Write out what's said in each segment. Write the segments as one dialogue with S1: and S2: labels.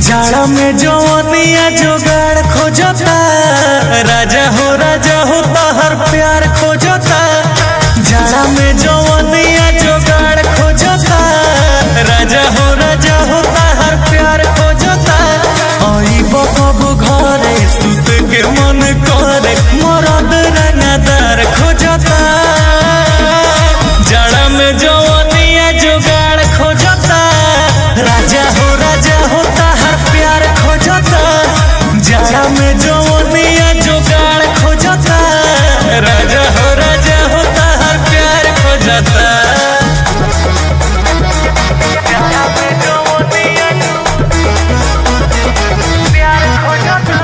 S1: जाड़ा में जवनिया जोगाड़ खोजता, राजा हो तहर प्यार खोजता। जाड़ा में जवनिया जोगाड़ खोजता, राजा हो तहर प्यार खोजता। आइब कब घरे सुत के मन करे, मरद रंगदार खोजता। जाड़ा में जवनिया जोगाड़ खोजता, राजा हो तहर प्यार खोजता। जाड़ा में जवनिया जोगाड़ खोजता, राजा हो तहर प्यार खोजता। जाड़ा में जवनिया प्यार खोजता।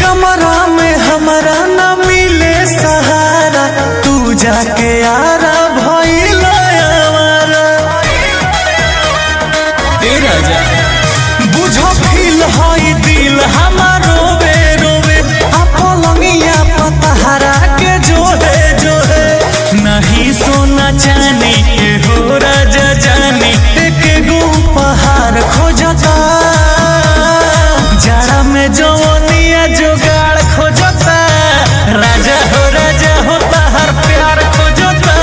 S1: कमरा में हमारा न मिले सहारा, तू जाके आरा भइल आवारा। ए राजा बुझो फील हई दिल हमारो रोवे, पलंगिया पतहरा के जोहे। नहीं सोना चानी के हो राजा जानी, एक गो पहाड़ खोजता। जाड़ा में जवनिया जोगाड़ खोजता, राजा हो तहर प्यार खोजता।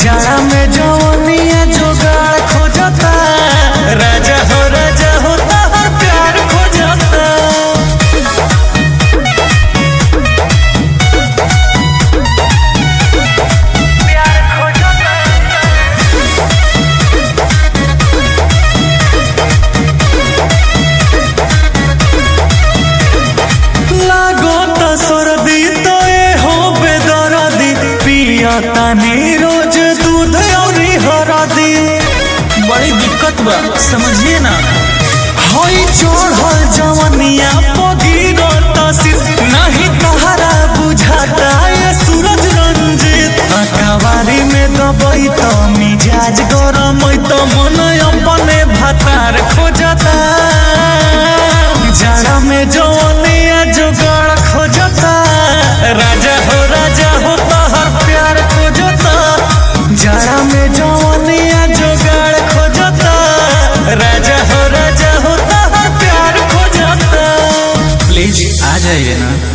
S1: जाड़ा में जवनिया जोगाड़ खोजता, राजा हो तहर प्यार खोजता। प्यार खोजता। लागो तो सर्दी तो ये हो बेदर्दी, पिया तानी रोज दूध और हरदी। बड़ी दिक्कत बा समझिए ना, हई चढ़ल जवनिया पगिरो तसिर, नहीं तहरा बुझाता ये सूरज रंजित। कवारी में दबई तो मिजाज गरम तो मन अपने भातार खोजता। जाड़ा में जवनिया जोगाड़ खोजता, राजा हो तहर प्यार खोजता। जाड़ा में जवनिया जोगाड़ खोजता, राजा हो तहर प्यार खोजता। प्लीज आ जाइए ना।